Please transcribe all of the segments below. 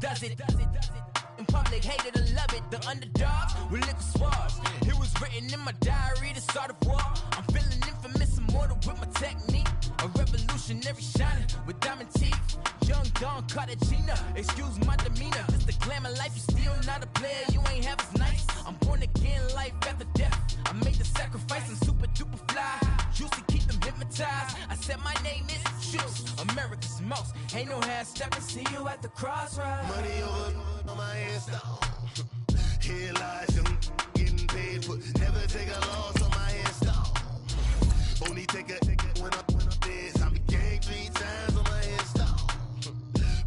does it. In public, hated or love it. The underdogs with liquor swabs. It was written in my diary to start a war. I'm feeling infamous, immortal with my technique. A revolutionary shining with diamond teeth. Young Don Cartagena, excuse my demeanor. This the glamour life, you still not a player. You ain't half as nice. I'm born again, life after death. I made the sacrifice, I'm super duper fly. Used to keep them hypnotized. I said my name is Shoes, America's most. Ain't no half stepping. See you at the crossroads. Money over on my headstone. Here lies young, getting paid for. Never take a loss on my headstone. Only take a when I'm dead. I'm gang 3 times on my headstone.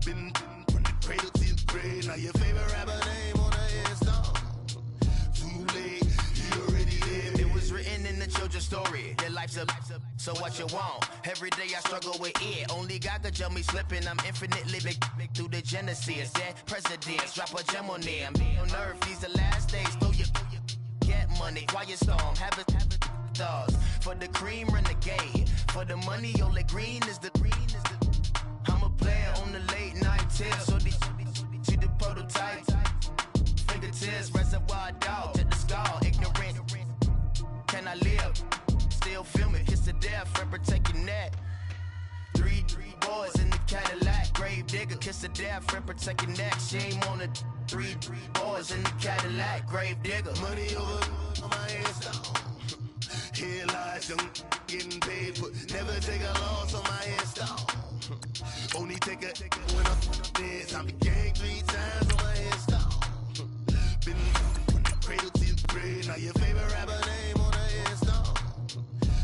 Been from the cradle to the grave. Now your favorite rapper name on the headstone. Too late, you already there. It was written in the children's story. Their life's a so what you want? Every day I struggle with it. Only God could jump me slipping. I'm infinitely big through the genesis. Dead presidents, drop a gem on them. On earth, these the last days. Throw your get money, quiet storm. Have it thoughts. For the cream, renegade. For the money, only green is the. I'm a player on the late night tip. So these the prototype. Fingertips, reservoir dog. To the skull, ignorant. Can I live? Still film it, kiss to death, friend protect your neck. Three boys in the Cadillac, grave digger, kiss to death, friend protect your neck. Shame on the three boys in the Cadillac, grave digger. Money over on my headstone. Here lies young, getting paid for. Never take a loss on my headstone. Only take a when I'm dead. I'm gang 3 times on my headstone. Been from the cradle to the grave. Now your favorite rapper name on the headstone.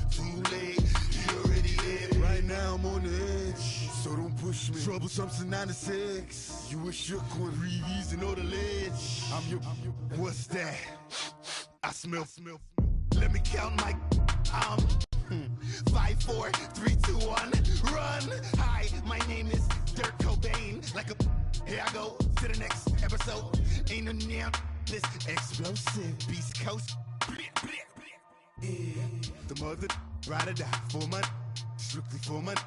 Too late, you already there. Right now I'm on the edge, so don't push me. Troublesome to 96. You a shook one, Reeves and all the ledge. I'm your. What's that? I smell. Let me count my. 5, 4, 3, 2, 1, run. Hi, my name is Dirk Cobain. Like a. Here I go to the next episode. Ain't no damn this explosive Beast Coast. The mother ride or die for money, strictly for money.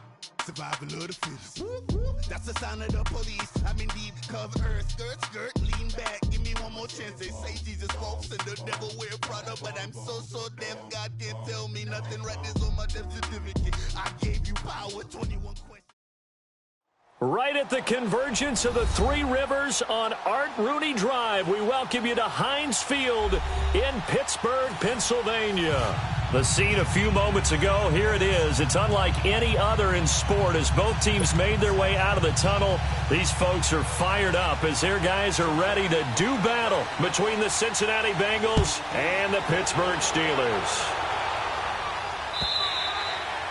Survival of the fittest. That's the sign of the police. I'm indeed cover earth, skirt, lean back. Give me one more chance. They say Jesus walks and the devil wear Prada, but I'm so deaf. God can't tell me nothing. Right this on my death certificate. I gave you power. 21 questions. Right at the convergence of the Three Rivers on Art Rooney Drive, we welcome you to Heinz Field in Pittsburgh, Pennsylvania. The scene a few moments ago, here it is. It's unlike any other in sport as both teams made their way out of the tunnel. These folks are fired up as their guys are ready to do battle between the Cincinnati Bengals and the Pittsburgh Steelers.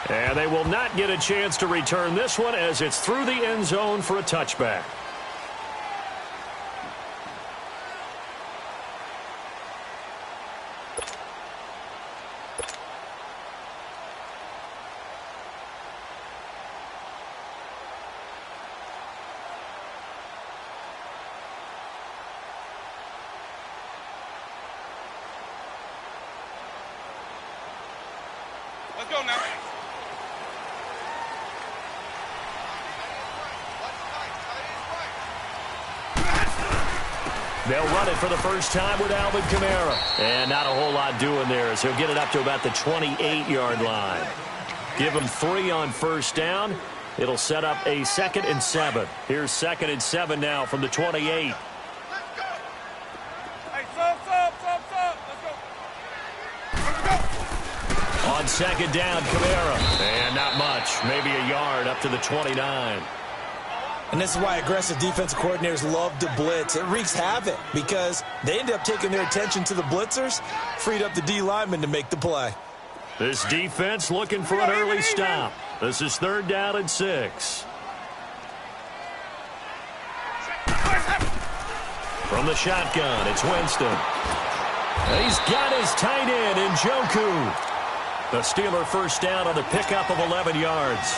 And they will not get a chance to return this one as it's through the end zone for a touchback. Let's go now. They'll run it for the first time with Alvin Kamara. And not a whole lot doing there as he'll get it up to about the 28-yard line. Give him 3 on first down. It'll set up a 2nd and 7. Here's 2nd and 7 now from the 28. Hey, stop. Let's go. On 2nd down, Kamara. And not much. Maybe a yard up to the 29. And this is why aggressive defensive coordinators love to blitz. It wreaks havoc because they end up taking their attention to the blitzers, freed up the D lineman to make the play. This defense looking for an early stop. This is 3rd down and 6. From the shotgun, it's Winston. He's got his tight end in Njoku. The Steeler first down on the pickup of 11 yards.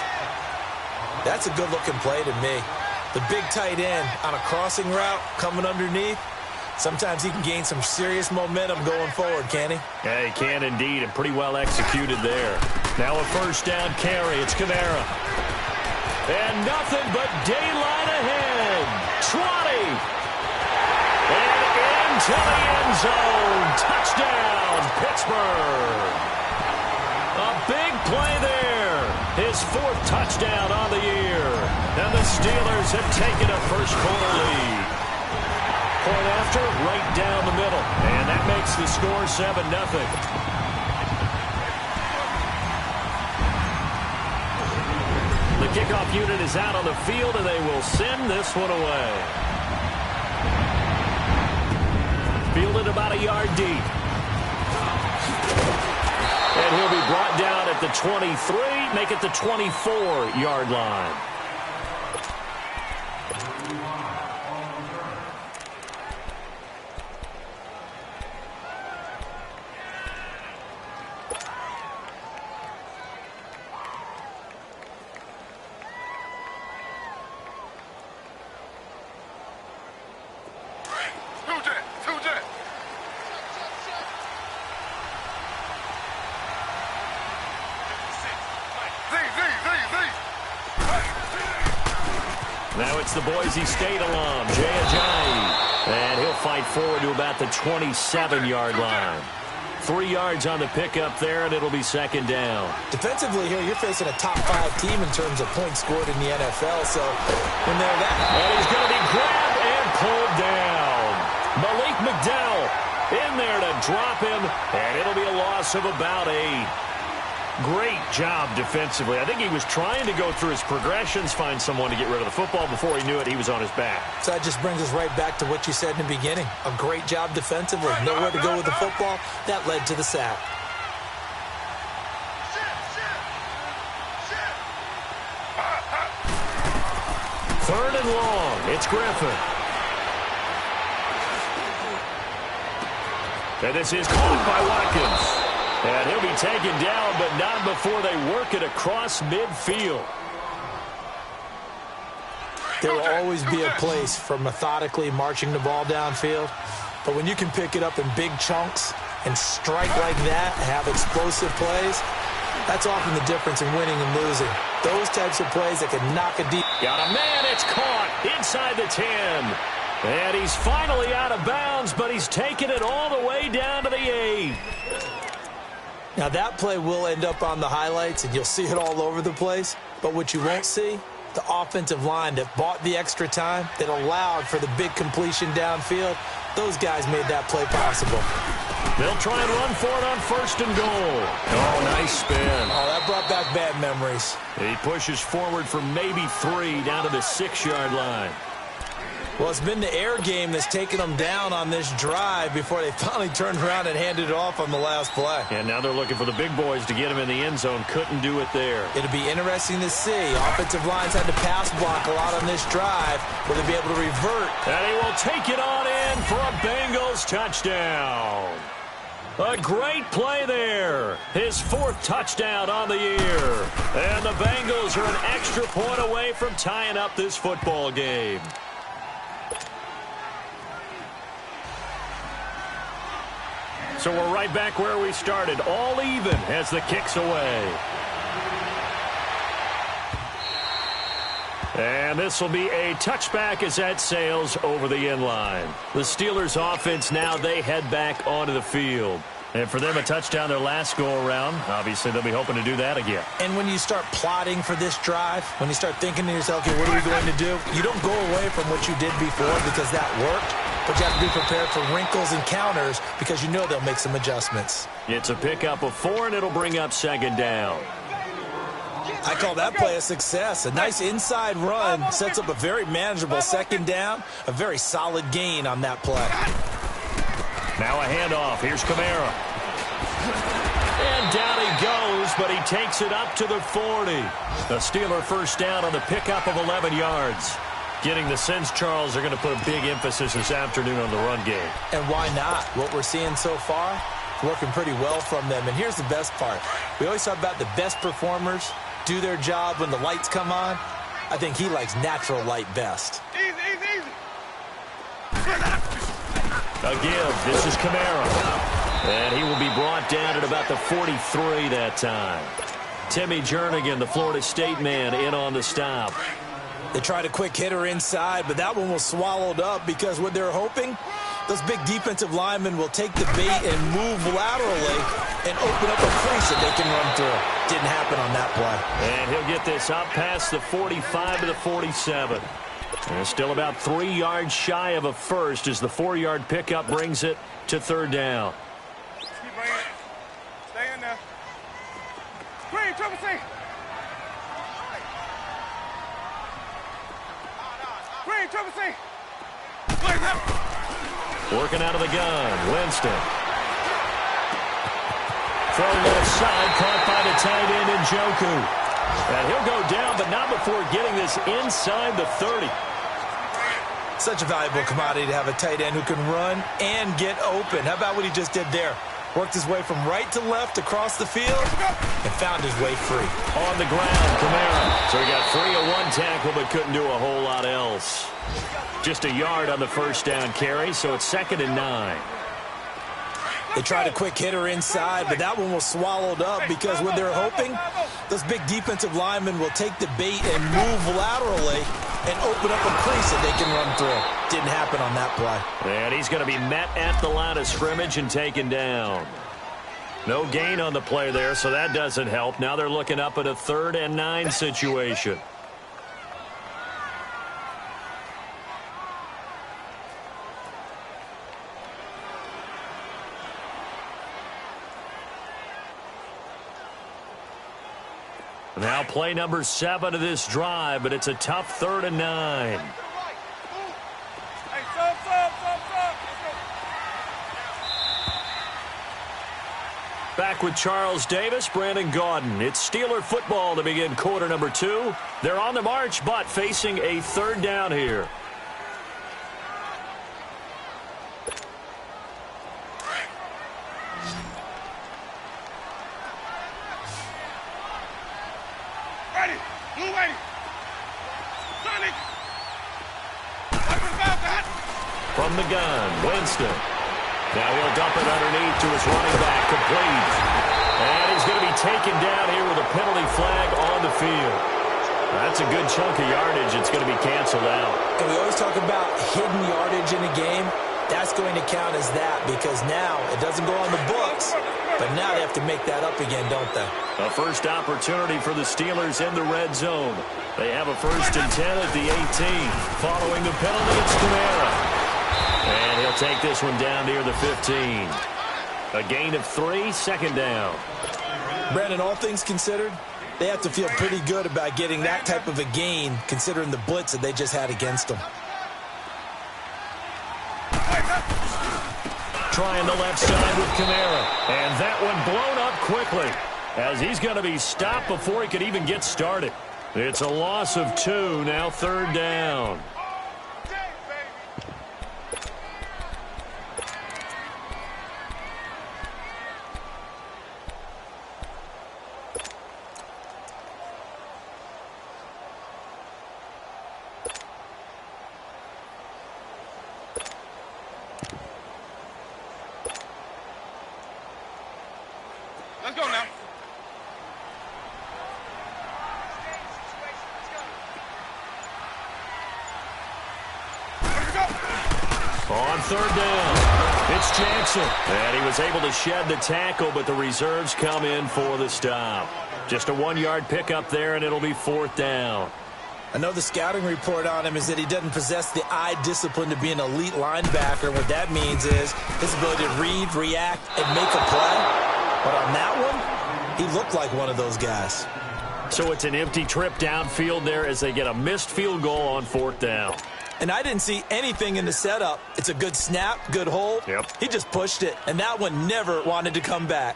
That's a good-looking play to me. The big tight end on a crossing route coming underneath. Sometimes he can gain some serious momentum going forward, can he? Yeah, he can indeed, and pretty well executed there. Now a first down carry. It's Kamara. And nothing but daylight ahead. 20. Pittsburgh. A big play there. His 4th touchdown on the year. And the Steelers have taken a first-quarter lead. Point after, right down the middle. And that makes the score 7-0. The kickoff unit is out on the field, and they will send this one away. Fielded about a yard deep. And he'll be brought down at the 23, make it the 24-yard line. Now it's the Boise State alum, Jay Ajayi. And he'll fight forward to about the 27-yard line. 3 yards on the pickup there, and it'll be second down. Defensively here, you're facing a top-5 team in terms of points scored in the NFL. So when they're that... And he's going to be grabbed and pulled down. Malik McDowell in there to drop him, and it'll be a loss of about 8. Great job defensively. I think he was trying to go through his progressions, find someone to get rid of the football. Before he knew it, he was on his back. So that just brings us right back to what you said in the beginning. A great job defensively. Nowhere to go with the football. That led to the sack. Third and long. It's Griffin. And this is caught by Watkins. And he'll be taken down, but not before they work it across midfield. There will always be a place for methodically marching the ball downfield. But when you can pick it up in big chunks and strike like that, have explosive plays, that's often the difference in winning and losing. Those types of plays that can knock a deep... Got a man, it's caught inside the 10. And he's finally out of bounds, but he's taken it all the way down to the 8. Now, that play will end up on the highlights, and you'll see it all over the place. But what you won't see, the offensive line that bought the extra time, that allowed for the big completion downfield, those guys made that play possible. They'll try and run for it on 1st and goal. Oh, nice spin. Oh, that brought back bad memories. He pushes forward for maybe 3 down to the 6-yard line. Well, it's been the air game that's taken them down on this drive before they finally turned around and handed it off on the last play. And now they're looking for the big boys to get him in the end zone. Couldn't do it there. It'll be interesting to see. Offensive lines had to pass block a lot on this drive. Will they be able to revert? And he will take it on in for a Bengals touchdown. A great play there. His 4th touchdown on the year. And the Bengals are an extra point away from tying up this football game. So we're right back where we started, all even as the kick's away. And this will be a touchback as that sails over the end line. The Steelers offense now, they head back onto the field. And for them, a touchdown their last go-around. Obviously, they'll be hoping to do that again. And when you start plotting for this drive, when you start thinking to yourself, okay, what are we going to do? You don't go away from what you did before because that worked. But you have to be prepared for wrinkles and counters because you know they'll make some adjustments. It's a pickup of 4, and it'll bring up 2nd down. I call that play a success. A nice inside run sets up a very manageable 2nd down, a very solid gain on that play. Now a handoff. Here's Kamara. And down he goes, but he takes it up to the 40. The Steeler 1st down on the pickup of 11 yards. Getting the sense, Charles, they're going to put a big emphasis this afternoon on the run game. And why not? What we're seeing so far, working pretty well from them. And here's the best part. We always talk about the best performers do their job when the lights come on. I think he likes natural light best. Easy. A give. This is Kamara. And he will be brought down at about the 43 that time. Timmy Jernigan, the Florida State man, in on the stop. They tried a quick hitter inside, but that one was swallowed up because what they're hoping those big defensive linemen will take the bait and move laterally and open up a crease that they can run through. Didn't happen on that play. And he'll get this up past the 45 to the 47. And still about 3 yards shy of a first as the 4-yard pickup brings it to third down. Keep bringing it. Stay in there. Green, triple C. Green, triple C. Working out of the gun, Winston. Throw left side, caught by the tight end Njoku. And he'll go down, but not before getting this inside the 30. Such a valuable commodity to have a tight end who can run and get open. How about what he just did there? Worked his way from right to left across the field and found his way free. On the ground, Kamara. So he got free of one tackle but couldn't do a whole lot else. Just a yard on the first down carry, so it's 2nd and 9. They tried a quick hitter inside, but that one was swallowed up because what they're hoping, those big defensive linemen will take the bait and move laterally and open up a crease that they can run through. Didn't happen on that play. And he's going to be met at the line of scrimmage and taken down. No gain on the play there, so that doesn't help. Now they're looking up at a 3rd and 9 situation. Now play number 7 of this drive, but it's a tough 3rd and 9. Back with Charles Davis, Brandon Gaudin. It's Steeler football to begin quarter number 2. They're on the march, but facing a 3rd down here. Ready. Blue ready. Sonic. From the gun, Winston. Now he'll dump it underneath to his running back, complete. And he's going to be taken down here with a penalty flag on the field. That's a good chunk of yardage. It's going to be canceled out. And we always talk about hidden yardage in a game. That's going to count as that because now it doesn't go on the books, but now they have to make that up again, don't they? A first opportunity for the Steelers in the red zone. They have a 1st and 10 at the 18. Following the penalty, it's Kamara. And he'll take this one down near the 15. A gain of 3, 2nd down. Brandon, all things considered, they have to feel pretty good about getting that type of a gain considering the blitz that they just had against them. Trying the left side with Kamara. And that one blown up quickly as he's going to be stopped before he could even get started. It's a loss of 2, now 3rd down. Let's go now. On 3rd down, it's Jackson. And he was able to shed the tackle, but the reserves come in for the stop. Just a 1-yard pickup there, and it'll be 4th down. I know the scouting report on him is that he doesn't possess the eye discipline to be an elite linebacker. What that means is his ability to read, react, and make a play. But on that one, he looked like one of those guys. So it's an empty trip downfield there as they get a missed field goal on 4th down. And I didn't see anything in the setup. It's a good snap, good hold. Yep. He just pushed it, and that one never wanted to come back.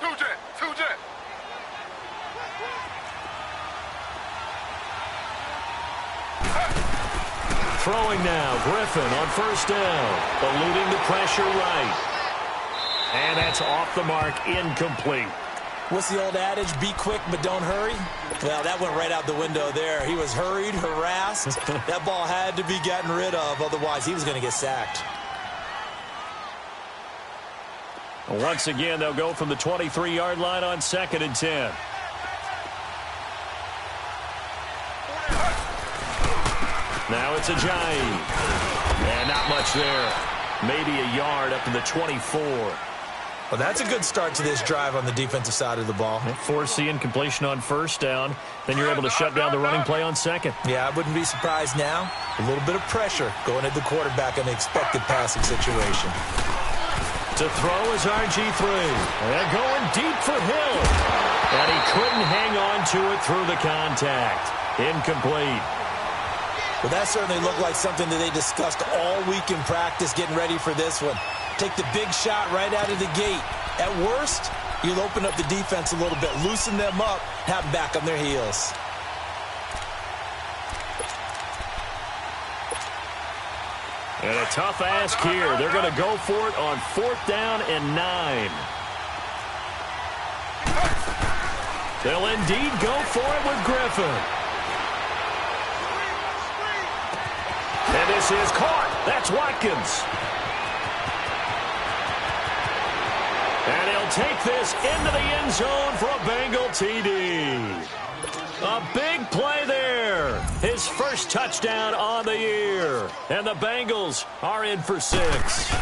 Two jet. Throwing now, Griffin on 1st down, eluding the pressure right. And that's off the mark, incomplete. What's the old adage? Be quick, but don't hurry? Well, that went right out the window there. He was hurried, harassed. That ball had to be gotten rid of, otherwise he was going to get sacked. Once again, they'll go from the 23-yard line on 2nd and 10. Now it's Ajayi. And not much there. Maybe a yard up to the 24. Well, that's a good start to this drive on the defensive side of the ball. Forcing incompletion on first down. Then you're able to shut down the running play on second. Yeah, I wouldn't be surprised now. A little bit of pressure going at the quarterback in the expected passing situation. To throw is RG3. And going deep for Hill. And he couldn't hang on to it through the contact. Incomplete. Well, that certainly looked like something that they discussed all week in practice getting ready for this one. Take the big shot right out of the gate. At worst, you'll open up the defense a little bit, loosen them up, have them back on their heels. And a tough ask here. They're going to go for it on 4th down and 9. They'll indeed go for it with Griffin. And this is caught. That's Watkins. And he'll take this into the end zone for a Bengal TD. A big play there. His first touchdown on the year. And the Bengals are in for 6.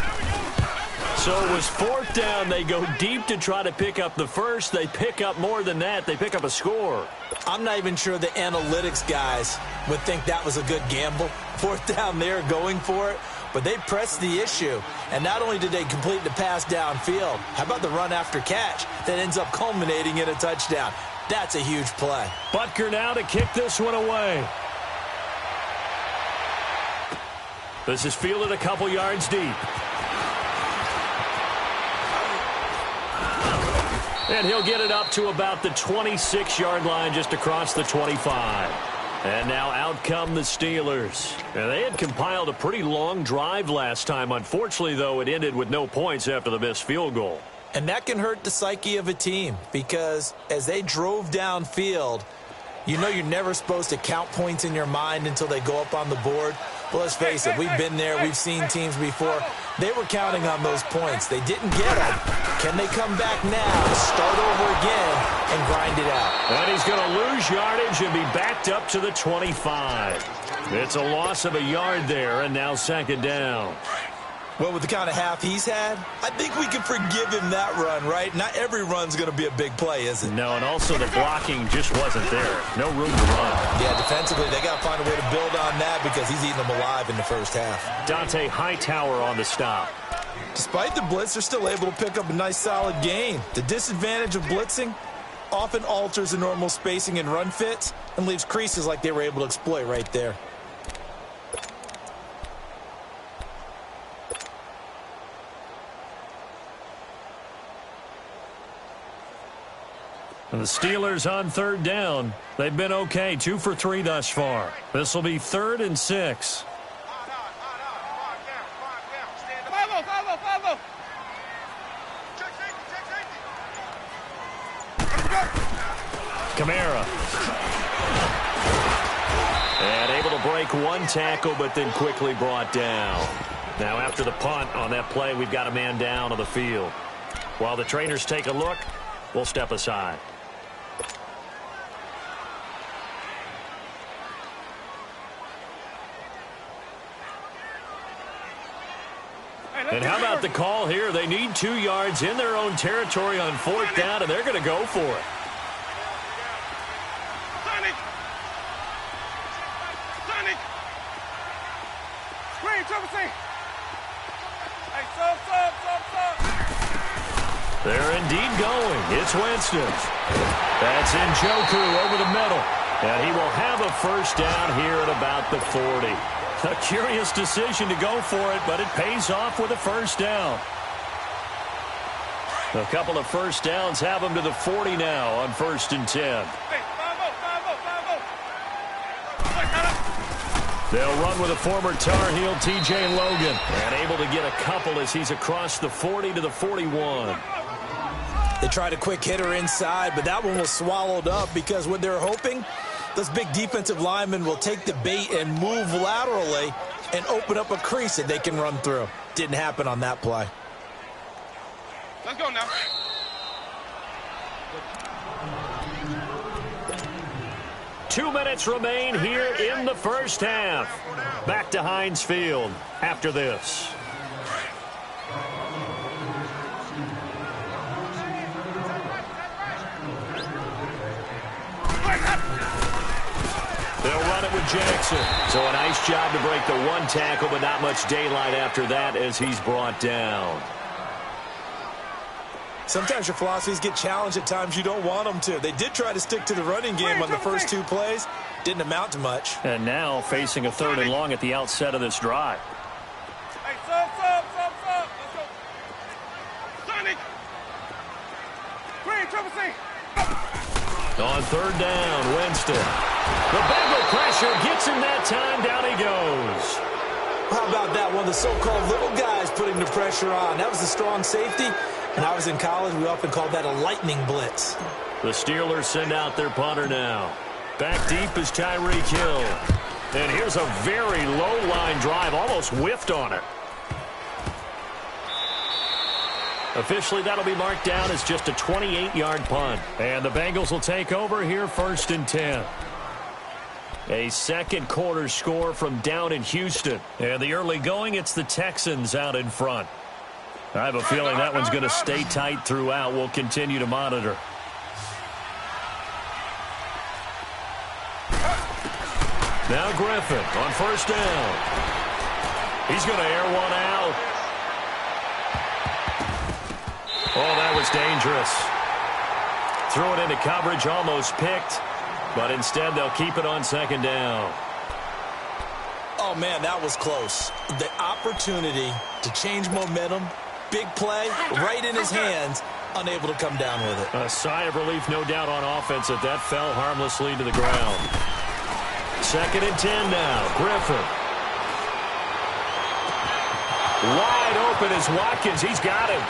So it was 4th down. They go deep to try to pick up the first. They pick up more than that. They pick up a score. I'm not even sure the analytics guys would think that was a good gamble. 4th down there going for it. But they pressed the issue. And not only did they complete the pass downfield, how about the run after catch that ends up culminating in a touchdown? That's a huge play. Butker now to kick this one away. This is fielded a couple yards deep. And he'll get it up to about the 26-yard line just across the 25. And now out come the Steelers. And they had compiled a pretty long drive last time. Unfortunately, though, it ended with no points after the missed field goal. And that can hurt the psyche of a team because as they drove downfield, you know you're never supposed to count points in your mind until they go up on the board. Well, let's face it, we've been there. We've seen teams before. They were counting on those points. They didn't get them. Can they come back now, start over again, and grind it out? And he's going to lose yardage and be backed up to the 25. It's a loss of a yard there, and now 2nd down. Well, with the kind of half he's had, I think we can forgive him that run, right? Not every run's going to be a big play, is it? No, and also the blocking just wasn't there. No room to run. Yeah, defensively, they got to find a way to build on that because he's eating them alive in the first half. Dante Hightower on the stop. Despite the blitz, they're still able to pick up a nice, solid gain. The disadvantage of blitzing often alters the normal spacing and run fits and leaves creases like they were able to exploit right there. And the Steelers on 3rd down. They've been okay, 2 for 3 thus far. This will be 3rd and 6. Kamara. And able to break one tackle, but then quickly brought down. Now after the punt on that play, we've got a man down on the field. While the trainers take a look, we'll step aside. And how about the call here? They need 2 yards in their own territory on 4th down, and they're going to go for it. They're indeed going. It's Winston. That's Njoku over the middle. And he will have a first down here at about the 40. A curious decision to go for it, but it pays off with a first down. A couple of first downs have them to the 40 now on 1st and 10. They'll run with a former Tar Heel, T.J. Logan, and able to get a couple as he's across the 40 to the 41. They tried a quick hitter inside, but that one was swallowed up because what they're hoping, those big defensive linemen will take the bait and move laterally and open up a crease that they can run through. Didn't happen on that play. Let's go now. 2 minutes remain here in the first half. Back to Heinz Field after this. They'll run it with Jackson. So a nice job to break the one tackle, but not much daylight after that as he's brought down. Sometimes your philosophies get challenged at times you don't want them to. They did try to stick to the running game on the first 2 plays. Didn't amount to much. And now facing a 3rd and long at the outset of this drive. Hey, sub. Let's go. Sonic. Green, triple C. On 3rd down, Winston. The Bengal pressure gets him that time. Down he goes. How about that? One of the so-called little guys putting the pressure on. That was the strong safety. When I was in college, we often called that a lightning blitz. The Steelers send out their punter now. Back deep is Tyreek Hill. And here's a very low-line drive, almost whiffed on it. Officially, that'll be marked down as just a 28-yard punt. And the Bengals will take over here 1st and 10. A second quarter score from down in Houston. And the early going, it's the Texans out in front. I have a feeling that one's going to stay tight throughout. We'll continue to monitor. Now Griffin on 1st down. He's going to air one out. Oh, that was dangerous. Threw it into coverage, almost picked. But instead, they'll keep it on 2nd down. Oh, man, that was close. The opportunity to change momentum, big play, right in his hands, unable to come down with it. A sigh of relief, no doubt, on offense that fell harmlessly to the ground. 2nd and 10 now. Griffin. Wide open is Watkins. He's got him.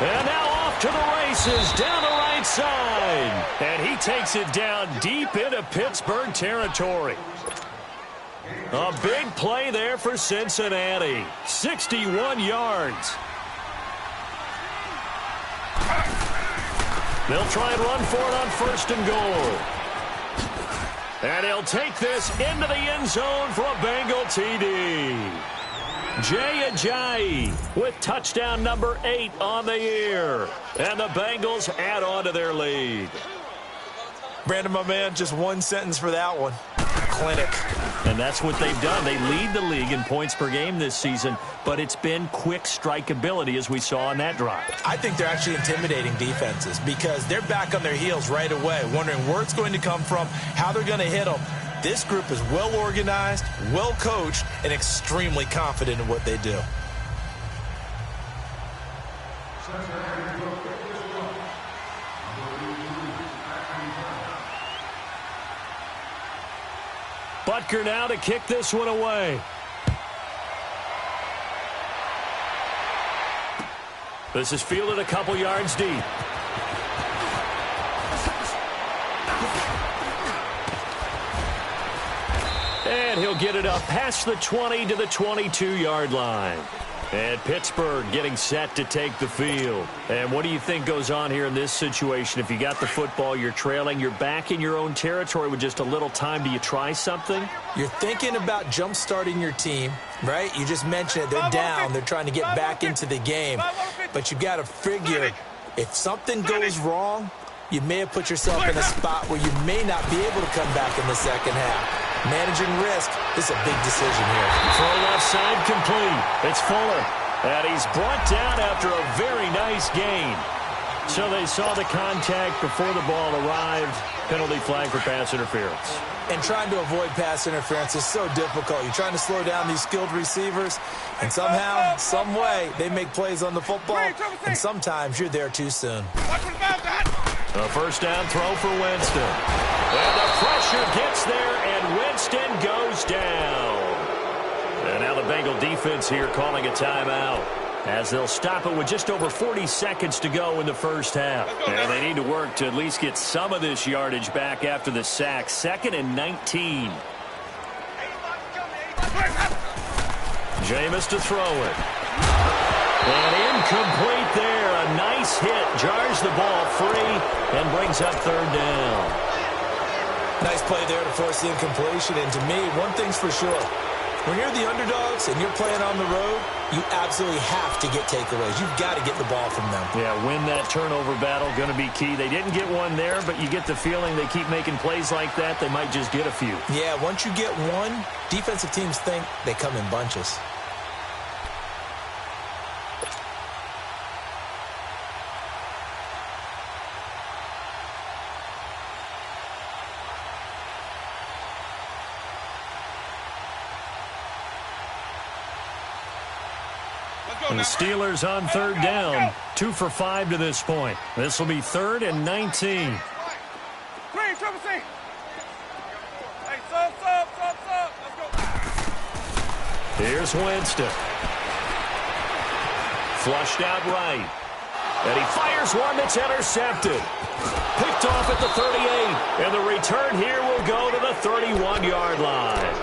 And now off to the races down the right side. And he takes it down deep into Pittsburgh territory. A big play there for Cincinnati. 61 yards. They'll try and run for it on 1st and goal. And he'll take this into the end zone for a Bengal TD. Jay Ajayi with touchdown number 8 on the year. And the Bengals add on to their lead. Brandon, my man, just one sentence for that one. Clinic. And that's what they've done. They lead the league in points per game this season, but it's been quick strikeability as we saw on that drive. I think they're actually intimidating defenses because they're back on their heels right away, wondering where it's going to come from, how they're going to hit them. This group is well organized, well coached, and extremely confident in what they do. Butker now to kick this one away. This is fielded a couple yards deep. And he'll get it up past the 20 to the 22-yard line. And Pittsburgh getting set to take the field. And what do you think goes on here in this situation? If you got the football, you're trailing, you're back in your own territory with just a little time. Do you try something? You're thinking about jump-starting your team, right? You just mentioned it. They're down. They're trying to get back into the game. But you've got to figure if something goes wrong, you may have put yourself in a spot where you may not be able to come back in the second half. Managing risk is a big decision here. Throw left side complete. It's Fuller. And he's brought down after a very nice gain. So they saw the contact before the ball arrived. Penalty flag for pass interference. And trying to avoid pass interference is so difficult. You're trying to slow down these skilled receivers, and somehow, some way, they make plays on the football, and sometimes you're there too soon. A first down throw for Winston. And the pressure gets there, and Winston goes down. And now the Bengal defense here calling a timeout, as they'll stop it with just over 40 seconds to go in the first half. And they need to work to at least get some of this yardage back after the sack. 2nd and 19. Jameis to throw it. And incomplete there. A nice hit. Jars the ball free and brings up 3rd down. Nice play there to force the incompletion. And to me, one thing's for sure. When you're the underdogs and you're playing on the road, you absolutely have to get takeaways. You've got to get the ball from them. Yeah, win that turnover battle, going to be key. They didn't get one there, but you get the feeling they keep making plays like that, they might just get a few. Yeah, once you get one, defensive teams think they come in bunches. And the Steelers on third down, 2 for 5 to this point. This will be 3rd and 19. Here's Winston. Flushed out right. And he fires one that's intercepted. Picked off at the 38. And the return here will go to the 31-yard line.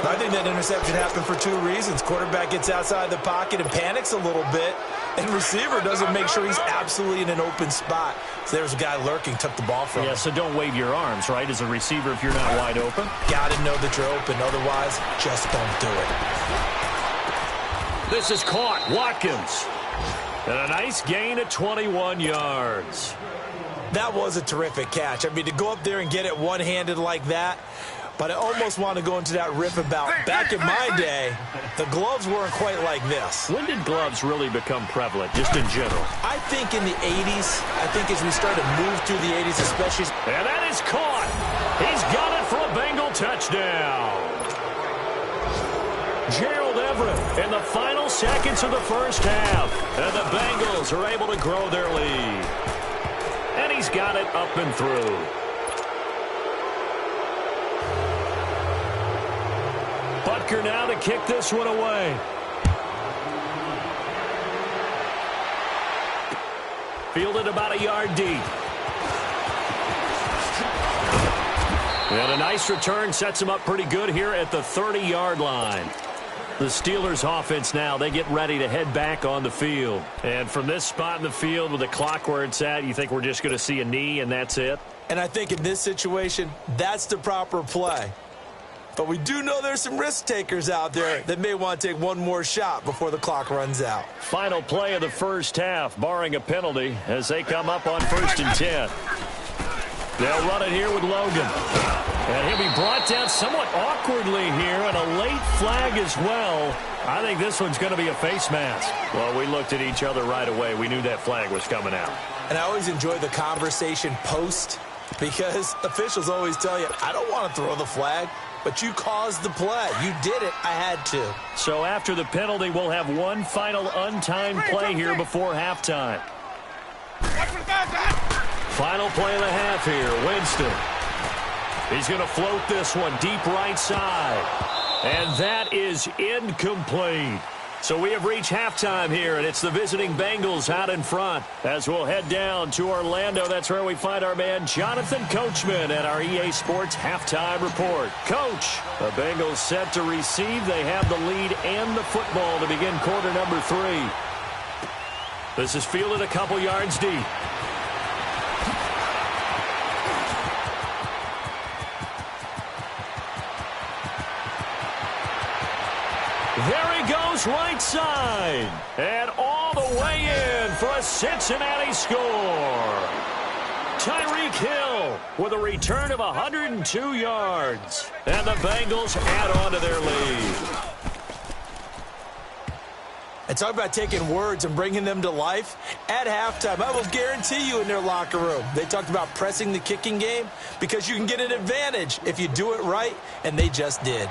I think that interception happened for 2 reasons. Quarterback gets outside the pocket and panics a little bit, and receiver doesn't make sure he's absolutely in an open spot. So there's a guy lurking, took the ball from him. Yeah, so don't wave your arms, right, as a receiver if you're not wide open. Got to know that you're open. Otherwise, just don't do it. This is caught. Watkins. And a nice gain at 21 yards. That was a terrific catch. I mean, to go up there and get it one-handed like that, but I almost want to go into that riff about back in my day, the gloves weren't quite like this. When did gloves really become prevalent, just in general? I think in the 80s. I think as we started to move through the 80s, especially. And that is caught. He's got it for a Bengal touchdown. Gerald Everett in the final seconds of the first half. And the Bengals are able to grow their lead. And he's got it up and through. Butker now to kick this one away. Fielded about a yard deep. And a nice return sets him up pretty good here at the 30-yard line. The Steelers offense now, they get ready to head back on the field. And from this spot in the field with the clock where it's at, you think we're just going to see a knee and that's it? And I think in this situation, that's the proper play. But we do know there's some risk takers out there that may want to take one more shot before the clock runs out. Final play of the first half, barring a penalty, as they come up on 1st and 10. They'll run it here with Logan. And he'll be brought down somewhat awkwardly here, and a late flag as well. I think this one's going to be a face mask. Well, we looked at each other right away. We knew that flag was coming out. And I always enjoy the conversation post, because officials always tell you, I don't want to throw the flag. But you caused the play. You did it. I had to. So after the penalty, we'll have one final untimed play here before halftime. Final play of the half here. Winston. He's going to float this one deep right side. And that is incomplete. So we have reached halftime here, and it's the visiting Bengals out in front. As we'll head down to Orlando, that's where we find our man Jonathan Coachman at our EA Sports Halftime Report. Coach, the Bengals set to receive. They have the lead and the football to begin quarter number 3. This is fielded a couple yards deep. There he goes right side. And all the way in for a Cincinnati score. Tyreek Hill with a return of 102 yards. And the Bengals add on to their lead. And talk about taking words and bringing them to life. At halftime, I will guarantee you in their locker room, they talked about pressing the kicking game because you can get an advantage if you do it right, and they just did.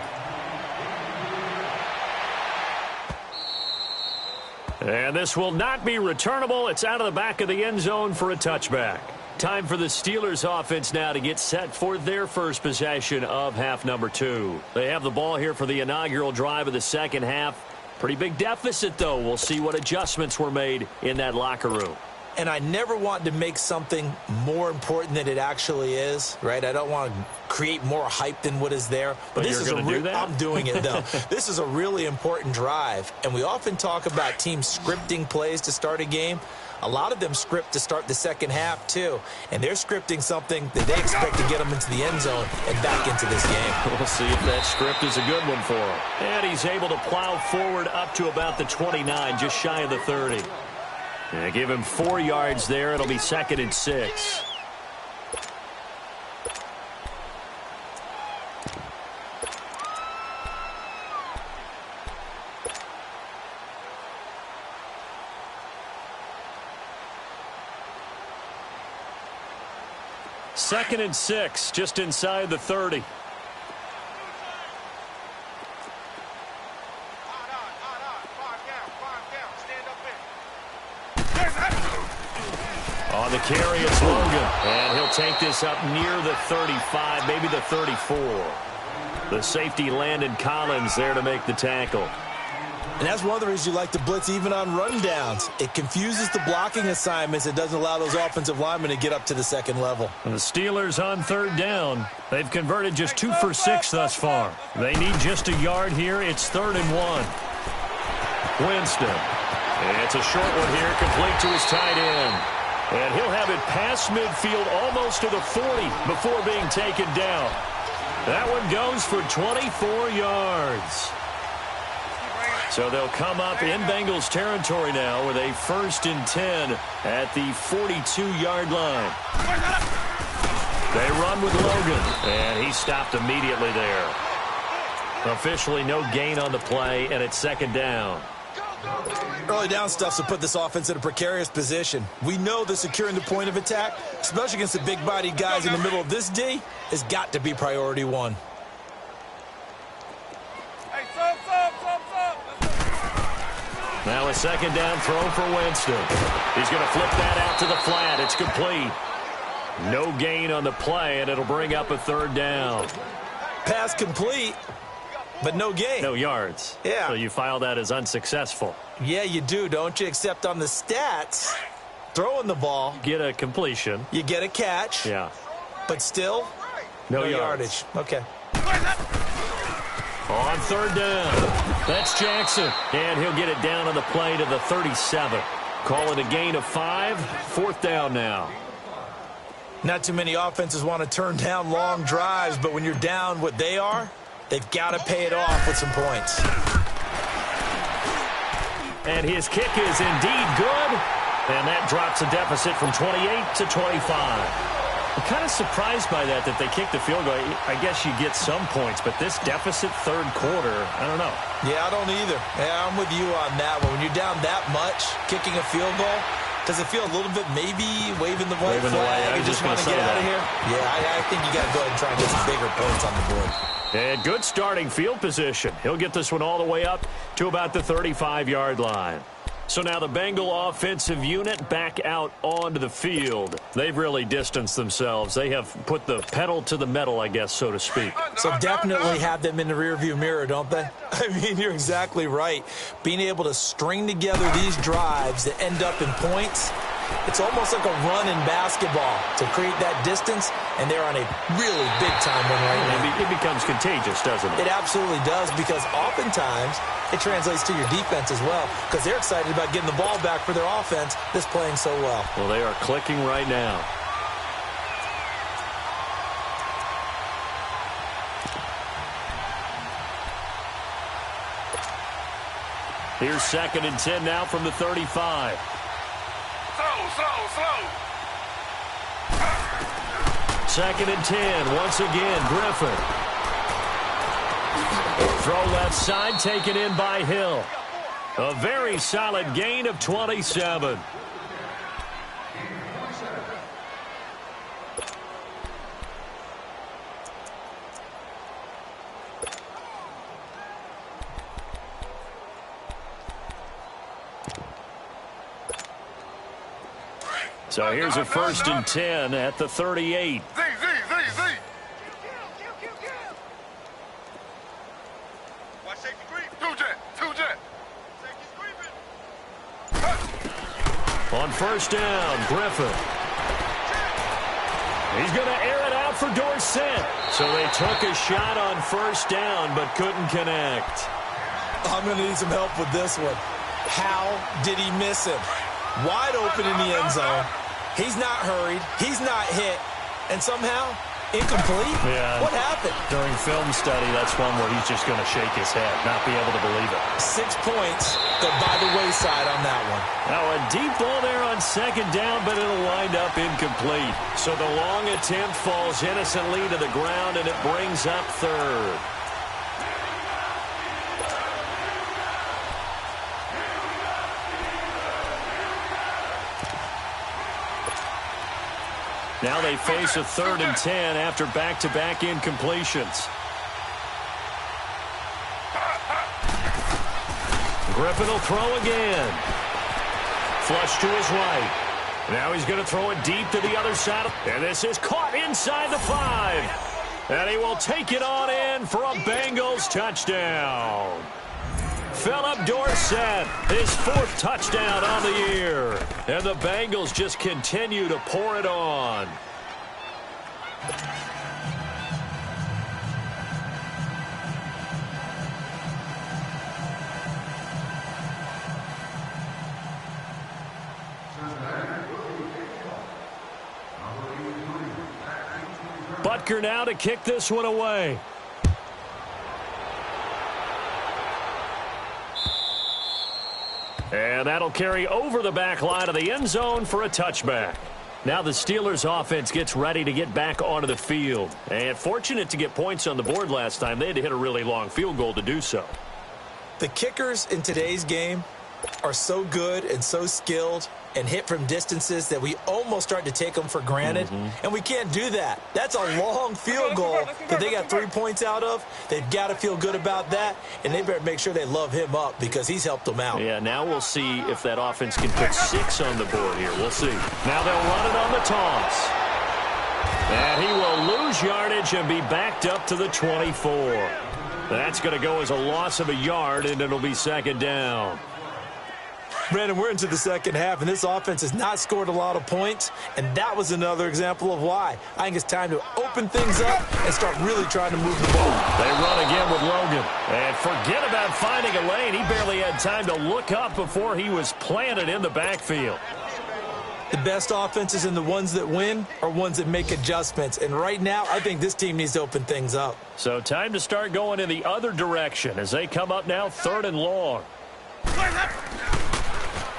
And this will not be returnable. It's out of the back of the end zone for a touchback. Time for the Steelers offense now to get set for their first possession of half number 2. They have the ball here for the inaugural drive of the second half. Pretty big deficit, though. We'll see what adjustments were made in that locker room. And I never want to make something more important than it actually is, right? I don't want to create more hype than what is there. But this is I'm doing it, though. This is a really important drive. And we often talk about teams scripting plays to start a game. A lot of them script to start the second half, too. And they're scripting something that they expect to get them into the end zone and back into this game. We'll see if that script is a good one for him. And he's able to plow forward up to about the 29, just shy of the 30. And give him 4 yards there. It'll be 2nd and 6. Second and 6, just inside the 30. On the carry, it's Logan. And he'll take this up near the 35, maybe the 34. The safety Landon Collins there to make the tackle. And that's one of the reasons you like to blitz even on rundowns. It confuses the blocking assignments. It doesn't allow those offensive linemen to get up to the second level. And the Steelers on 3rd down. They've converted just 2 for 6 thus far. They need just a yard here. It's 3rd and 1. Winston. And it's a short one here, complete to his tight end. And he'll have it past midfield almost to the 40 before being taken down. That one goes for 24 yards. So they'll come up in Bengals territory now with a 1st and 10 at the 42-yard line. They run with Logan, and he stopped immediately there. Officially no gain on the play, and it's 2nd down. Early down stuff to put this offense in a precarious position. We know that securing the point of attack, especially against the big-bodied guys in the middle of this D, has got to be priority 1. Now a 2nd down throw for Winston. He's going to flip that out to the flat. It's complete. No gain on the play, and it'll bring up a 3rd down. Pass complete, but no gain. No yards. Yeah. So you file that as unsuccessful. Yeah, you do, don't you? Except on the stats, throwing the ball. Get a completion. You get a catch. Yeah. But still, no yardage. Okay. On 3rd down. That's Jackson. And he'll get it down on the play to the 37. Call it a gain of 5. 4th down now. Not too many offenses want to turn down long drives, but when you're down what they are, they've got to pay it off with some points. And his kick is indeed good. And that drops a deficit from 28 to 25. I'm kind of surprised by that they kicked the field goal. I guess you get some points, but this deficit 3rd quarter, I don't know. Yeah, I don't either. Yeah, I'm with you on that one. When you're down that much, kicking a field goal, does it feel a little bit maybe waving the white flag and just want to get out of here? Yeah, I think you got to go ahead and try and get some bigger points on the board. And good starting field position. He'll get this one all the way up to about the 35-yard line. So now the Bengal offensive unit back out onto the field. They've really distanced themselves. They have put the pedal to the metal, I guess, so to speak. So definitely have them in the rearview mirror, don't they? I mean, you're exactly right. Being able to string together these drives that end up in points, it's almost like a run in basketball to create that distance, and they're on a really big-time one right now. It becomes contagious, doesn't it? It absolutely does, because oftentimes it translates to your defense as well, because they're excited about getting the ball back for their offense that's playing so well. Well, they are clicking right now. Here's 2nd and 10 now from the 35. Slow. 2nd and 10. Once again, Griffin. Throw left side, taken in by Hill. A very solid gain of 27. So here's a 1st and 10 at the 38. Z. Watch safety creep. Two jet. Safety's creeping. On 1st down, Griffin. He's going to air it out for Dorsett. So they took a shot on 1st down but couldn't connect. I'm going to need some help with this one. How did he miss him? wide open in the end zone. He's not hurried. He's not hit. And somehow, incomplete? Yeah. What happened? During film study, that's one where he's just going to shake his head, not be able to believe it. 6 points go by the wayside on that one. Now a deep ball there on second down, but it'll wind up incomplete. So the long attempt falls innocently to the ground, and it brings up third. Now they face a 3rd and 10 after back-to-back incompletions. Griffin will throw again. Flush to his right. Now he's going to throw it deep to the other side. And this is caught inside the 5. And he will take it on in for a Bengals touchdown. Philip Dorsett, his 4th touchdown on the year. And the Bengals just continue to pour it on. Butker now to kick this one away. And that'll carry over the back line of the end zone for a touchback. Now the Steelers offense gets ready to get back onto the field. And fortunate to get points on the board last time. They had to hit a really long field goal to do so. The kickers in today's game are so good and so skilled and hit from distances that we almost start to take them for granted. And we can't do that. That's a long field goal that they got 3 points out of. They've got to feel good about that, and they better make sure they love him up because he's helped them out. Yeah, now we'll see if that offense can put 6 on the board here. We'll see. Now they'll run it on the toss. And he will lose yardage and be backed up to the 24. That's going to go as a loss of a yard, and it'll be 2nd down. Brandon, we're into the second half, and this offense has not scored a lot of points, and that was another example of why. I think it's time to open things up and start really trying to move the ball. They run again with Logan. And forget about finding a lane. He barely had time to look up before he was planted in the backfield. The best offenses and the ones that win are ones that make adjustments. And right now, I think this team needs to open things up. So time to start going in the other direction as they come up now 3rd and long.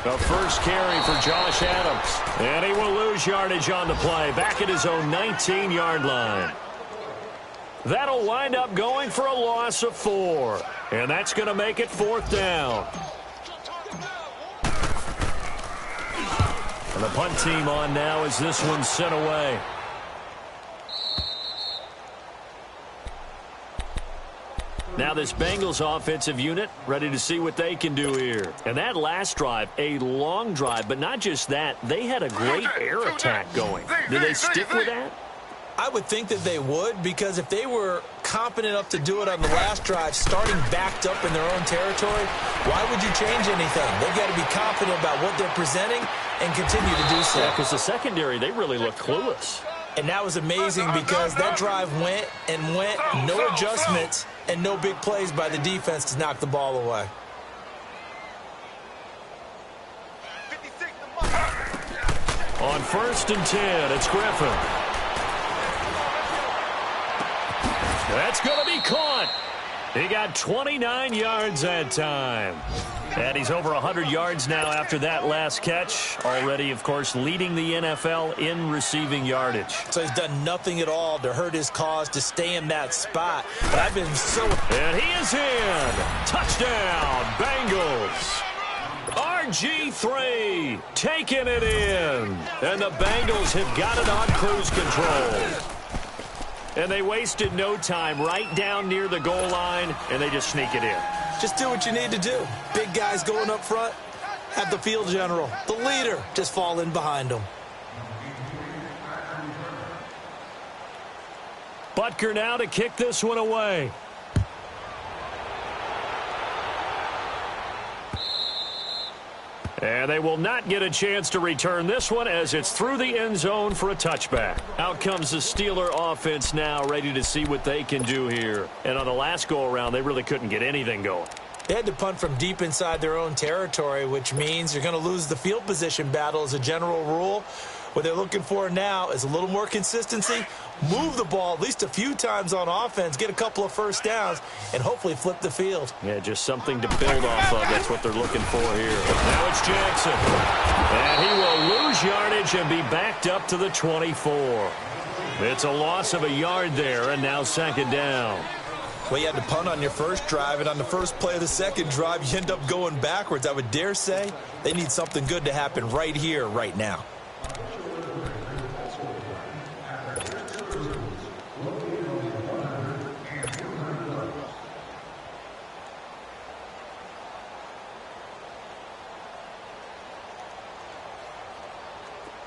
The first carry for Josh Adams. And he will lose yardage on the play. Back at his own 19-yard line. That'll wind up going for a loss of 4. And that's going to make it 4th down. And the punt team on now as this one's sent away. Now this Bengals offensive unit ready to see what they can do here. And that last drive, a long drive, but not just that. They had a great air attack going. Did they stick with that? I would think that they would, because if they were competent enough to do it on the last drive, starting backed up in their own territory, why would you change anything? They've got to be confident about what they're presenting and continue to do so. Yeah, because the secondary, they really looked clueless. And that was amazing because that drive went and went, no adjustments, and no big plays by the defense to knock the ball away. On 1st and 10, it's Griffin. That's going to be caught. He got 29 yards that time. And he's over 100 yards now after that last catch. Already, of course, leading the NFL in receiving yardage. So he's done nothing at all to hurt his cause to stay in that spot. But I've been so... And he is in. Touchdown, Bengals. RG3 taking it in. And the Bengals have got it on cruise control. And they wasted no time right down near the goal line, and they just sneak it in. Just do what you need to do. Big guys going up front, have the field general, the leader, just fall in behind them. Butker now to kick this one away. And they will not get a chance to return this one as it's through the end zone for a touchback. Out comes the Steeler offense now, ready to see what they can do here. And on the last go-around, they really couldn't get anything going. They had to punt from deep inside their own territory, which means you're going to lose the field position battle as a general rule. What they're looking for now is a little more consistency, move the ball at least a few times on offense, get a couple of first downs, and hopefully flip the field. Yeah, just something to build off of. That's what they're looking for here. Now it's Jackson. And he will lose yardage and be backed up to the 24. It's a loss of a yard there, and now second down. Well, you had to punt on your first drive, and on the first play of the second drive, you end up going backwards. I would dare say they need something good to happen right here, right now.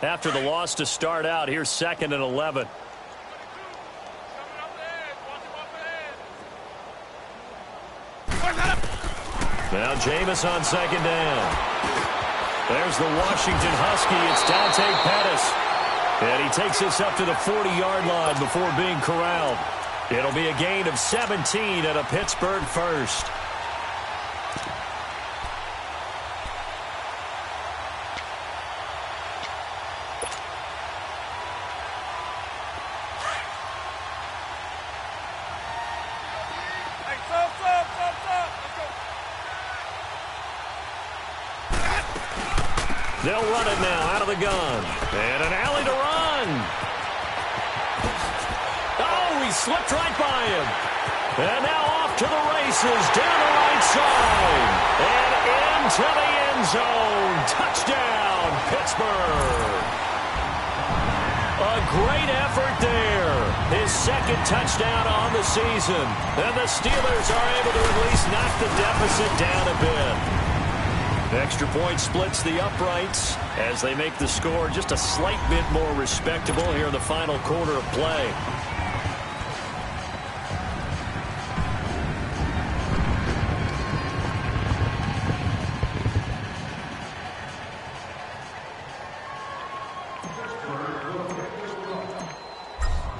After the loss to start out, here's 2nd and 11. Now Jameis on second down. There's the Washington Husky. It's Dante Pettis. And he takes us up to the 40-yard line before being corralled. It'll be a gain of 17 and a Pittsburgh first. They'll run it now out of the gun. And an alley to run. Oh, he slipped right by him. And now off to the races down the right side. And into the end zone. Touchdown, Pittsburgh. A great effort there. His second touchdown on the season. And the Steelers are able to at least knock the deficit down a bit. Extra point splits the uprights as they make the score just a slight bit more respectable here in the final quarter of play.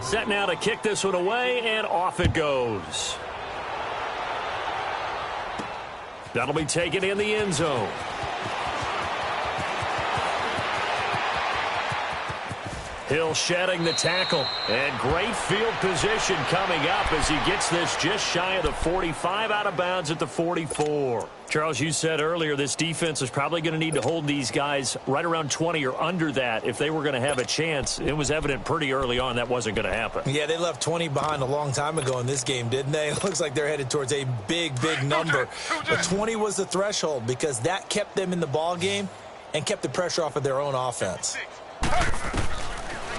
Set now to kick this one away, and off it goes. That'll be taken in the end zone. Hill shedding the tackle. And great field position coming up as he gets this just shy of the 45, out of bounds at the 44. Charles, you said earlier this defense is probably going to need to hold these guys right around 20 or under that if they were going to have a chance. It was evident pretty early on that wasn't going to happen. Yeah, they left 20 behind a long time ago in this game, didn't they? It looks like they're headed towards a big number. But 20 was the threshold because that kept them in the ball game and kept the pressure off of their own offense.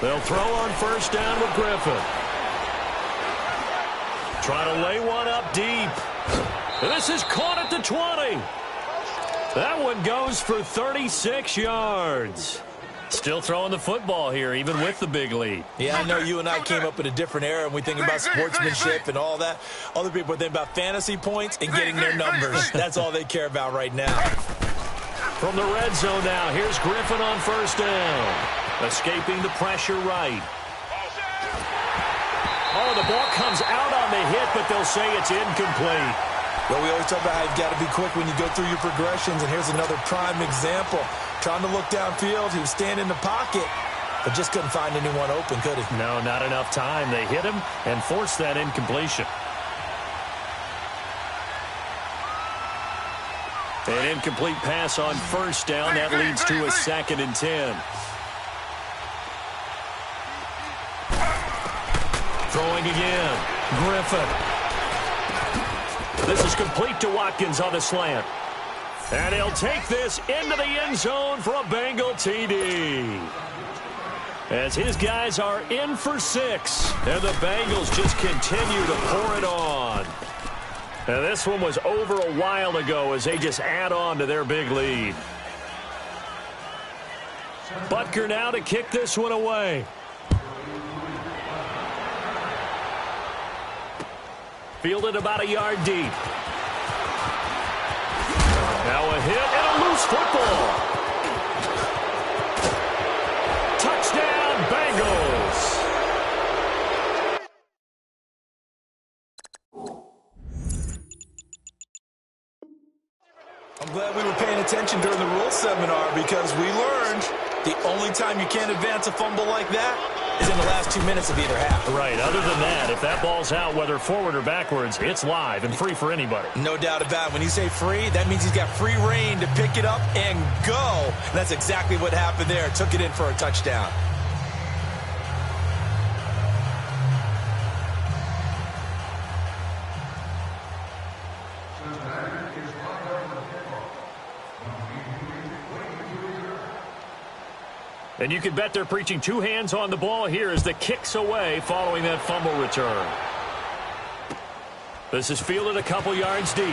They'll throw on first down with Griffin. Try to lay one up deep. And this is caught at the 20. That one goes for 36 yards. Still throwing the football here, even with the big lead. Yeah, I know you and I came up in a different era, and we think about sportsmanship and all that. Other people think about fantasy points and getting their numbers. That's all they care about right now. From the red zone now, here's Griffin on first down. Escaping the pressure right. Oh, the ball comes out on the hit, but they'll say it's incomplete. Well, we always talk about how you've got to be quick when you go through your progressions, and here's another prime example. Trying to look downfield, he was standing in the pocket, but just couldn't find anyone open, could he? No, not enough time. They hit him and forced that incompletion. An incomplete pass on first down. That leads to a 2nd and 10. Throwing again. Griffin. This is complete to Watkins on the slant. And he'll take this into the end zone for a Bengal TD. As his guys are in for 6. And the Bengals just continue to pour it on. And this one was over a while ago as they just add on to their big lead. Butker now to kick this one away. Fielded about a yard deep. Now a hit and a loose football. Touchdown, Bengals. attention during the rules seminar because we learned the only time you can't advance a fumble like that is in the last 2 minutes of either half. Right. Other than that, if that ball's out, whether forward or backwards, it's live and free for anybody. No doubt about it. When you say free, that means he's got free reign to pick it up and go. And that's exactly what happened there. Took it in for a touchdown. And you can bet they're preaching two hands on the ball here as the kick's away following that fumble return. This is fielded a couple yards deep.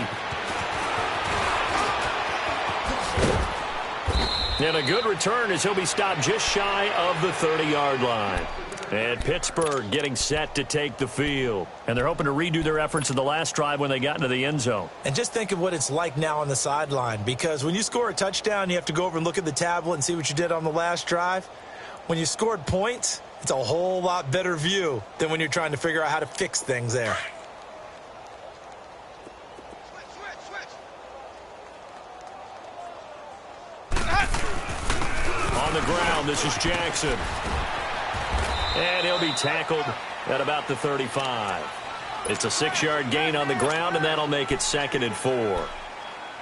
And a good return as he'll be stopped just shy of the 30-yard line. And Pittsburgh getting set to take the field. And they're hoping to redo their efforts in the last drive when they got into the end zone. And just think of what it's like now on the sideline, because when you score a touchdown, you have to go over and look at the tablet and see what you did on the last drive. When you scored points, it's a whole lot better view than when you're trying to figure out how to fix things there. On the ground, this is Jackson. And he'll be tackled at about the 35. It's a 6-yard gain on the ground, and that'll make it 2nd and 4.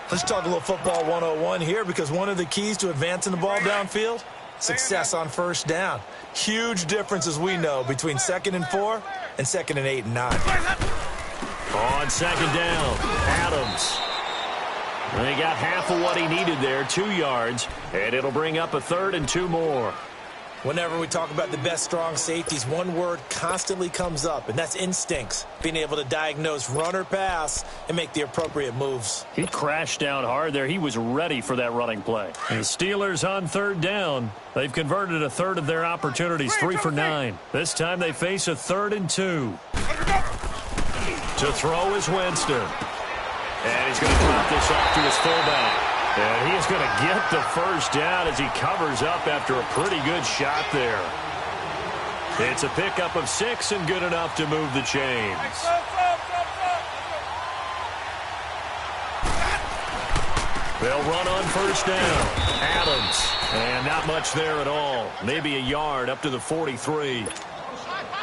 Let's talk a little football 101 here, because one of the keys to advancing the ball downfield, success on first down. Huge difference, as we know, between 2nd and 4 and 2nd and 8 and 9. On 2nd down, Adams. And he got half of what he needed there, 2 yards, and it'll bring up a 3rd and 2 more. Whenever we talk about the best strong safeties, one word constantly comes up, and that's instincts. Being able to diagnose run or pass and make the appropriate moves. He crashed down hard there. He was ready for that running play. And the Steelers on 3rd down. They've converted a 1/3 of their opportunities, 3 for 9. This time they face a 3rd and 2. To throw is Winston. And he's going to drop this off to his fullback. And he's going to get the first down as he covers up after a pretty good shot there. It's a pickup of 6 and good enough to move the chains. They'll run on 1st down. Adams. And not much there at all. Maybe a yard up to the 43.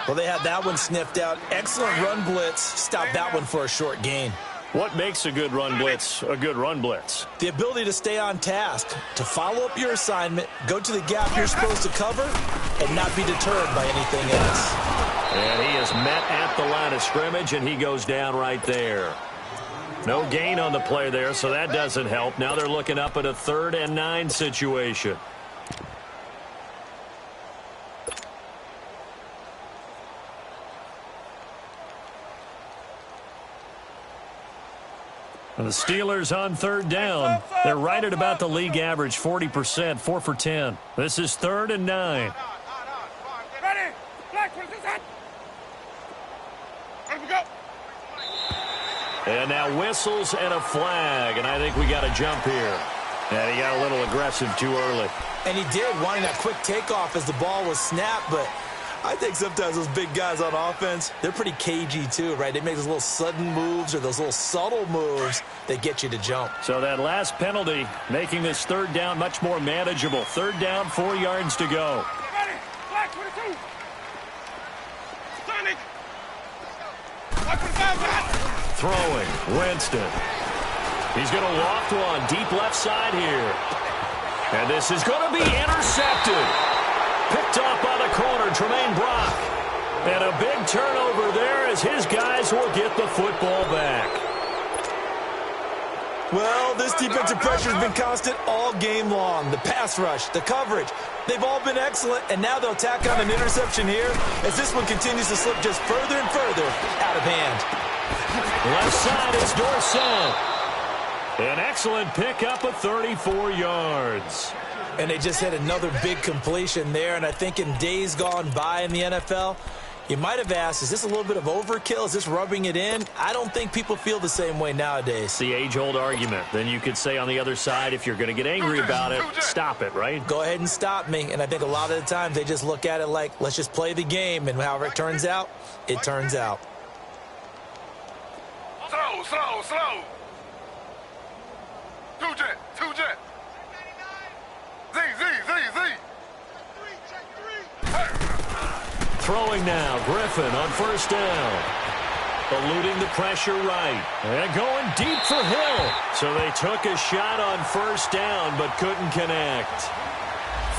Well, they had that one sniffed out. Excellent run blitz. Stopped that one for a short gain. What makes a good run blitz a good run blitz? The ability to stay on task, to follow up your assignment, go to the gap you're supposed to cover, and not be deterred by anything else. And he is met at the line of scrimmage, and he goes down right there. No gain on the play there, so that doesn't help. Now they're looking up at a 3rd and 9 situation. And the Steelers on 3rd down. They're right at about the league average, 40%, 4 for 10. This is 3rd and 9. Ready? Black, what is that? Let me go. And now whistles and a flag, and I think we got a jump here. And he got a little aggressive too early. And he did, wanting that quick takeoff as the ball was snapped, but I think sometimes those big guys on offense, they're pretty cagey too, right? They make those little sudden moves or those little subtle moves that get you to jump. So that last penalty making this 3rd down much more manageable. 3rd down, 4 yards to go. Ready? Black, 22. Sonic. Black, 25. Throwing, Winston. He's going to loft one deep left side here. And this is going to be intercepted. Picked off by the corner, Tremaine Brock. And a big turnover there as his guys will get the football back. Well, this defensive pressure has been constant all game long. The pass rush, the coverage, they've all been excellent, and now they'll tack on an interception here as this one continues to slip just further and further out of hand. Left side, it's Dorsett. An excellent pickup of 34 yards. And they just had another big completion there. And I think in days gone by in the NFL, you might have asked, is this a little bit of overkill? Is this rubbing it in? I don't think people feel the same way nowadays. The age-old argument. Then you could say on the other side, if you're going to get angry about it, stop it, right? Go ahead and stop me. And I think a lot of the times they just look at it like, let's just play the game. And however it turns out, it turns out. Slow. Two jet. Z. Throwing now, Griffin on first down. Eluding the pressure right. And going deep for Hill. So they took a shot on first down, but couldn't connect.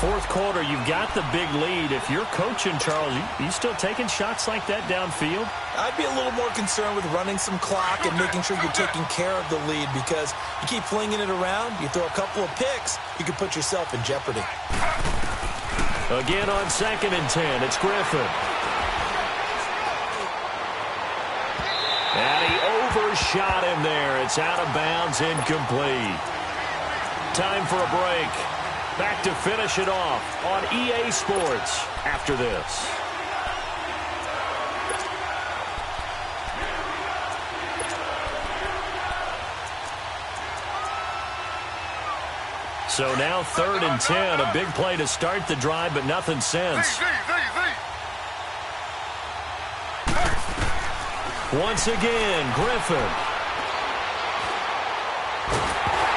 Fourth quarter, you've got the big lead. If you're coaching, Charles, you still taking shots like that downfield? I'd be a little more concerned with running some clock and making sure you're taking care of the lead, because you keep flinging it around, you throw a couple of picks, you can put yourself in jeopardy. Again on 2nd and 10, it's Griffin. And he overshot him there. It's out of bounds, incomplete. Time for a break. Back to finish it off on EA Sports after this. So now 3rd and 10, a big play to start the drive, but nothing since. Once again, Griffin.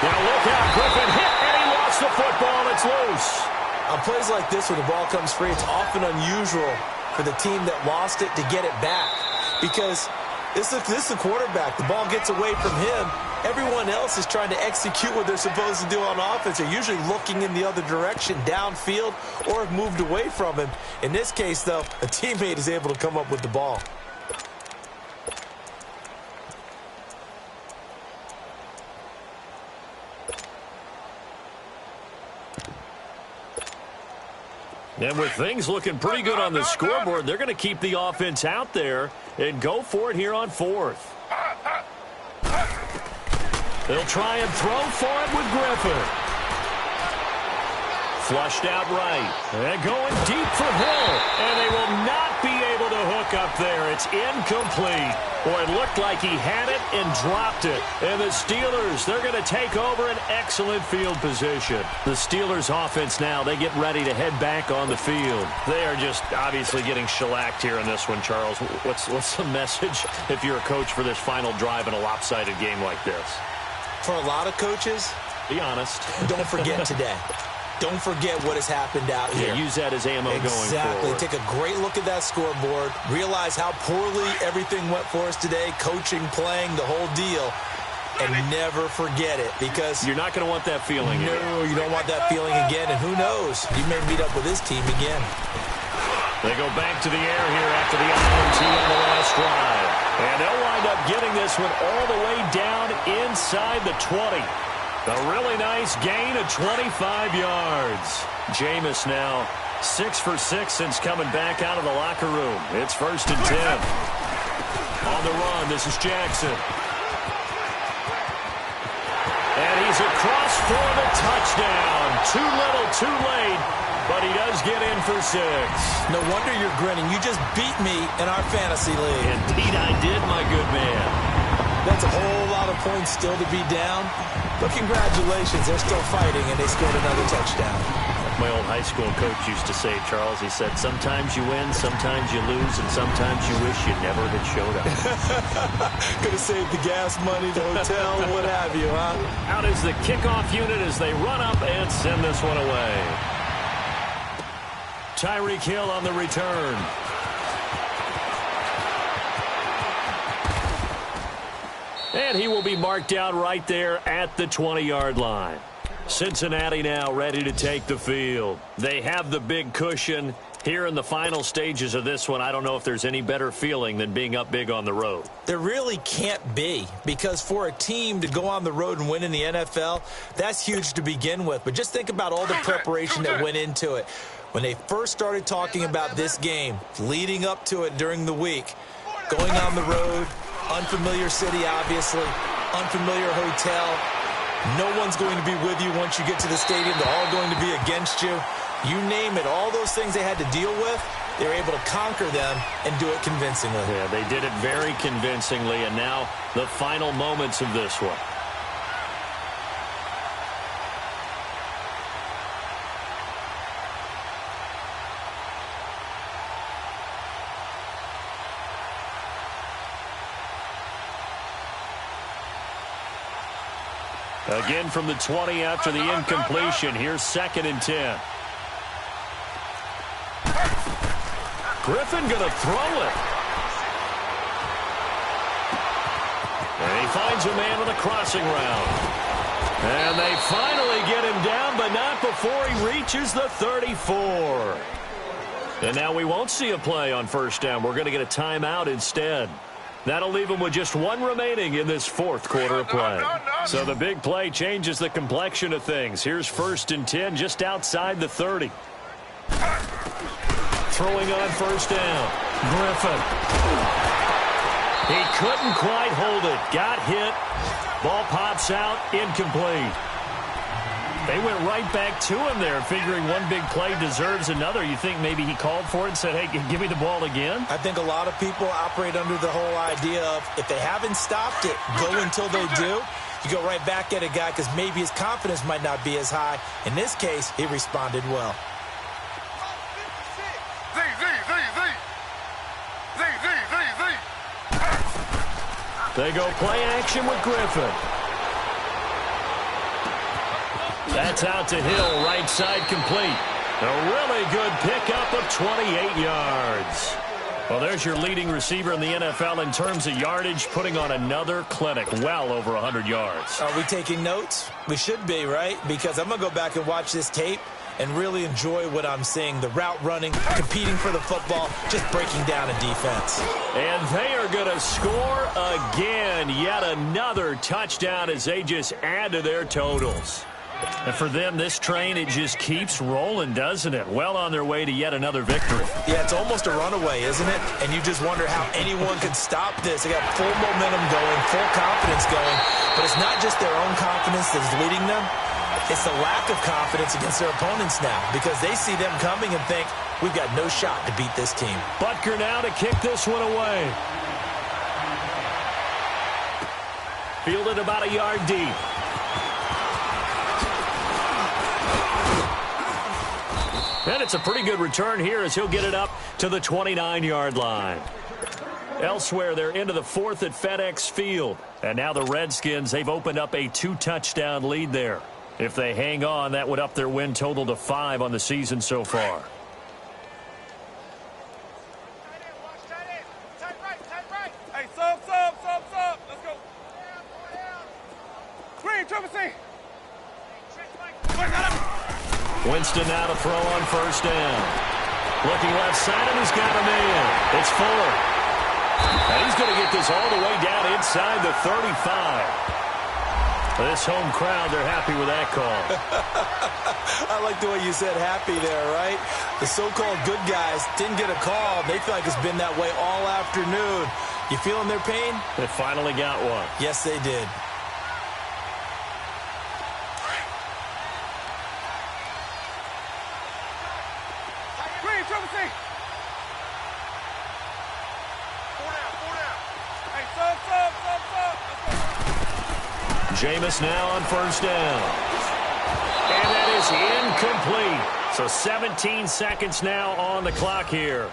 Now look out, Griffin hit, and he lost the football. It's loose. On plays like this where the ball comes free, it's often unusual for the team that lost it to get it back, because this is the quarterback. The ball gets away from him. Everyone else is trying to execute what they're supposed to do on offense. They're usually looking in the other direction, downfield, or have moved away from him. In this case, though, a teammate is able to come up with the ball. And with things looking pretty good on the scoreboard, they're going to keep the offense out there and go for it here on 4th. They'll try and throw for it with Griffin. Flushed out right. And going deep for Hill. And they will not be able to hook up there. It's incomplete. Boy, it looked like he had it and dropped it. And the Steelers, they're going to take over an excellent field position. The Steelers offense now, they get ready to head back on the field. They are just obviously getting shellacked here in this one, Charles. What's the message if you're a coach for this final drive in a lopsided game like this? For a lot of coaches, be honest. Don't forget today. Don't forget what has happened out here. Yeah, use that as ammo going forward. Exactly. Take a great look at that scoreboard. Realize how poorly everything went for us today. Coaching, playing, the whole deal. And never forget it, because you're not going to want that feeling again. No, you don't want that feeling again. And who knows? You may meet up with this team again. They go back to the air here after the INT on the last drive. And they'll wind up getting this one all the way down inside the 20. A really nice gain of 25 yards. Jameis now 6 for 6 since coming back out of the locker room. It's 1st and 10. On the run, this is Jackson. And he's across for the touchdown. Too little, too late, but he does get in for 6. No wonder you're grinning. You just beat me in our fantasy league. Indeed I did, my good man. That's a whole lot of points still to be down. But congratulations, they're still fighting, and they scored another touchdown. Like my old high school coach used to say, Charles, he said, sometimes you win, sometimes you lose, and sometimes you wish you never had showed up. Could have saved the gas money, the hotel, what have you, huh? Out is the kickoff unit as they run up and send this one away. Tyreek Hill on the return. And he will be marked down right there at the 20-yard line. Cincinnati now ready to take the field. They have the big cushion. Here in the final stages of this one, I don't know if there's any better feeling than being up big on the road. There really can't be, because for a team to go on the road and win in the NFL, that's huge to begin with. But just think about all the preparation that went into it. When they first started talking about this game, leading up to it during the week, going on the road, unfamiliar city, obviously, unfamiliar hotel. No one's going to be with you once you get to the stadium. They're all going to be against you. You name it, all those things they had to deal with, they were able to conquer them and do it convincingly. Yeah, they did it very convincingly, and now the final moments of this one. Again from the 20 after the incompletion. Here's 2nd and 10. Griffin going to throw it. And he finds a man on the crossing route. And they finally get him down, but not before he reaches the 34. And now we won't see a play on 1st down. We're going to get a timeout instead. That'll leave him with just 1 remaining in this 4th quarter of play. So the big play changes the complexion of things. Here's 1st and 10 just outside the 30. Throwing on 1st down. Griffin. He couldn't quite hold it. Got hit. Ball pops out. Incomplete. They went right back to him there, figuring one big play deserves another. You think maybe he called for it and said, hey, give me the ball again? I think a lot of people operate under the whole idea of if they haven't stopped it, go until they do. You go right back at a guy because maybe his confidence might not be as high. In this case, he responded well. They go play action with Griffin. That's out to Hill, right side complete. A really good pickup of 28 yards. Well, there's your leading receiver in the NFL in terms of yardage, putting on another clinic, well over 100 yards. Are we taking notes? We should be, right? Because I'm going to go back and watch this tape and really enjoy what I'm seeing. The route running, competing for the football, just breaking down a defense. And they are going to score again. Yet another touchdown as they just add to their totals. And for them, this train, it just keeps rolling, doesn't it? Well on their way to yet another victory. Yeah, it's almost a runaway, isn't it? And you just wonder how anyone could stop this. They got full momentum going, full confidence going. But it's not just their own confidence that's leading them. It's the lack of confidence against their opponents now because they see them coming and think, we've got no shot to beat this team. Butker now to kick this one away. Fielded about a yard deep. And it's a pretty good return here as he'll get it up to the 29-yard line. Elsewhere, they're into the 4th at FedEx Field. And now the Redskins, they've opened up a 2-touchdown lead there. If they hang on, that would up their win total to 5 on the season so far. Hey, sub. Let's go. Green, triple C. Winston now to throw on 1st down. Looking left side, and he's got a man. It's Fuller. And he's going to get this all the way down inside the 35. This home crowd, they're happy with that call. I like the way you said happy there, right? The so-called good guys didn't get a call. They feel like it's been that way all afternoon. You feeling their pain? They finally got one. Yes, they did. Green, triple C. 4 down. Hey, sub. Jameis now on 1st down. And that is incomplete. So 17 seconds now on the clock here.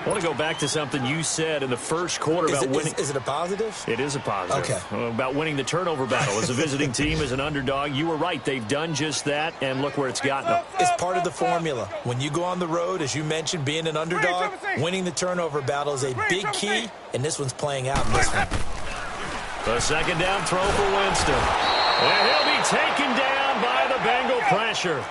I want to go back to something you said in the first quarter about winning. Is it a positive? It is a positive. Okay. About winning the turnover battle as a visiting team, as an underdog. You were right. They've done just that, and look where it's gotten them. It's part of the formula. When you go on the road, as you mentioned, being an underdog, winning the turnover battle is a big key, and this one's playing out in this one. The 2nd down throw for Winston. And he'll be taken down by the Bengal pressure.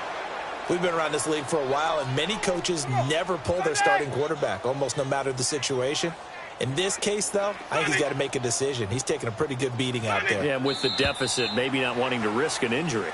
We've been around this league for a while, and many coaches never pull their starting quarterback, almost no matter the situation. In this case, though, I think he's got to make a decision. He's taking a pretty good beating out there. Yeah, with the deficit, maybe not wanting to risk an injury.